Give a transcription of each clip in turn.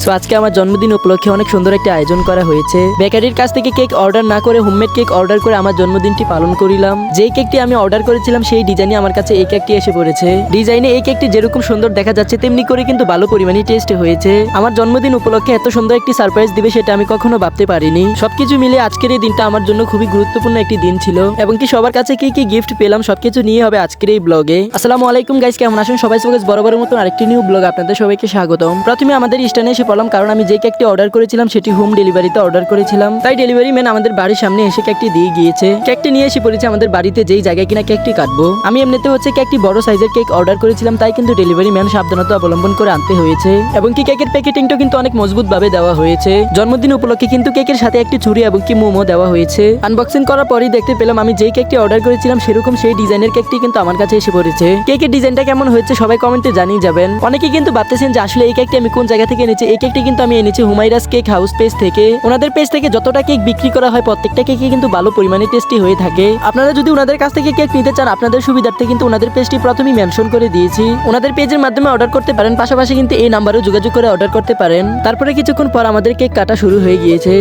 So আজকে আমার জন্মদিন উপলক্ষে অনেক সুন্দর একটা আয়োজন করা হয়েছে। বেকারির কাছ থেকে কেক অর্ডার না করে হোমমেড কেক অর্ডার করে আমার জন্মদিনটি পালন করিলাম। যেই কেকটি আমি অর্ডার করেছিলাম সেই ডিজাইনে আমার কাছে এই কেকটি এসে পড়েছে। ডিজাইনে এই কেকটি যেরকম সুন্দর দেখা যাচ্ছে তেমনি করে কিন্তু ভালো পরিমাণে টেস্ট হয়েছে। আমার জন্মদিন উপলক্ষে এত সুন্দর একটি সারপ্রাইজ দিবে সেটা আমি কখনো ভাবতে পারিনি। সবকিছু মিলে আজকের এই দিনটা আমার জন্য খুবই গুরুত্বপূর্ণ একটি দিন ছিল এবং কি সবার কাছে কি কি গিফট পেলাম সবকিছু নিয়ে হবে আজকের এই ব্লগে। আসসালামু আলাইকুম গাইস, কেমন আছেন সবাই? বরাবরের মতো আরেকটি নিউ ব্লগ আপনাদের সবাইকে স্বাগতম। প্রথমে আমাদের স্ট্যান্ডে এসে পড়লাম কারণ আমি যে কেকটি অর্ডার করেছিলাম সেটি হোম ডেলিভারিতে অর্ডার করেছিলাম। তাই ডেলিভারি ম্যান আমাদের বাড়ির সামনে এসে কেকটি দিয়ে গিয়েছে। কেকটি নিয়ে এসে পড়েছে আমাদের বাড়িতে যেই জায়গায় কিনা কেকটি কাটবো। আমি এমনিতে হচ্ছে কেকটি বড় সাইজের কেক অর্ডার করেছিলাম, তাই কিন্তু ডেলিভারি ম্যান সাবধানতা অবলম্বন করে আনতে হয়েছে এবং কি কেকের প্যাকেটিংটা কিন্তু অনেক মজবুত ভাবে দেওয়া হয়েছে। জন্মদিন উপলক্ষে কিন্তু কেকের সাথে একটি ছুরি এবং কি মোমো দেওয়া হয়েছে। আনবক্সিং করার পরই দেখতে পেলাম আমি যেই কেকটি অর্ডার করেছিলাম সেরকম সেই ডিজাইনের কেকটি কিন্তু আমার কাছে এসে পড়েছে। কেকের ডিজাইনটা কেমন হয়েছে সবাই কমেন্টে জানিয়ে যাবেন। অনেকে কিন্তু ভাবতেছেন যে আসলে এই কেকটি আমি কোন জায়গা থেকে এনেছি। এই কেকটি কিন্তু আমি এনেছি হুমায়রাস কেক হাউস পেজ থেকে। ওনাদের পেজ থেকে যতটা কেক বিক্রি করা হয় প্রত্যেকটা কেকই কিন্তু ভালো পরিমাণে টেস্টি হয়ে থাকে। আপনারা যদি ওনাদের কাছ থেকে কেক নিতে চান আপনাদের সুবিধার্থে কিন্তু ওনাদের পেজটি প্রথমেই মেনশন করে দিয়েছি। ওনাদের পেজের মাধ্যমে অর্ডার করতে পারেন, পাশাপাশি কিন্তু এই নাম্বারেও যোগাযোগ করে অর্ডার করতে পারেন। তারপরে কিছুক্ষণ পর আমাদের কেক কাটা শুরু হয়ে গিয়েছে।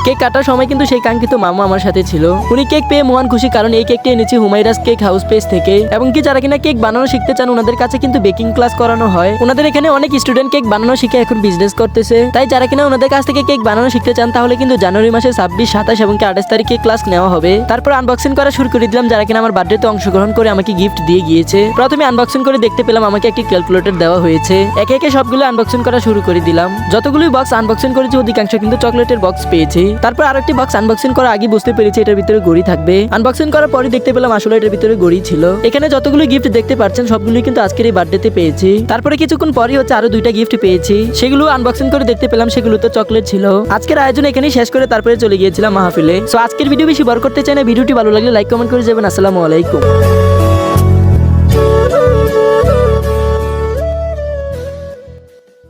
কেক কাটার সময় কিন্তু সেই কাঙ্ক্ষিত মামা আমার সাথে ছিল। উনি কেক পেয়ে মহান খুশি, কারণ এই কেকটি এনেছি হুমায়রাস কেক হাউস পেজ থেকে। এবং কি যারা কিনা কেক বানানো শিখতে চান ওনাদের কাছে কিন্তু বেকিং ক্লাস করানো হয়। ওনাদের এখানে অনেক স্টুডেন্ট কেক বানানো শিখে এখন বিজনেস করতেছে। তাই যারা কিনা ওনাদের কাছ থেকে কেক বানানো শিখতে চান তাহলে কিন্তু জানুয়ারি মাসে 26, 27 এবং 28 তারিখে ক্লাস নেওয়া হবে। তারপর আনবক্সিং করা শুরু করে দিলাম যারা কিনা আমার বার্থডেতে অংশগ্রহণ করে আমাকে গিফট দিয়ে গিয়েছে। প্রথমে আনবক্সিং করে দেখতে পেলাম আমাকে একটি ক্যালকুলেটর দেওয়া হয়েছে। একে একে সবগুলো আনবক্সিং করা শুরু করে দিলাম। যতগুলোই বক্স আনবক্সিং করেছি অধিকাংশ কিন্তু চকলেটের বক্স পেয়েছি। তারপর আরেকটি বক্স আনবক্সিং করা আগে বুঝতে পেরেছি এটার ভিতরে ঘড়ি থাকবে। আনবক্সিং করার পরে দেখতে পেলাম আসলে এটার ভিতরে ঘড়ি ছিল। এখানে যতগুলো গিফট দেখতে পাচ্ছেন সবগুলোই কিন্তু আজকের এই বার্থডেতে পেয়েছি। তারপরে কিছুক্ষণ পরই হচ্ছে আরো 2টা গিফট পেয়েছি, সেগুলো আনবক্সিং করে দেখতে পেলাম সেগুলো তো চকলেট ছিল। আজকের আয়োজন এখানেই শেষ করে তারপরে চলে গিয়েছিলাম মাহফিলে। সো আজকের ভিডিও বেশি বড় করতে চাই না, ভিডিওটি ভালো লাগলে লাইক কমেন্ট করে যাবেন। আসসালামু আলাইকুম।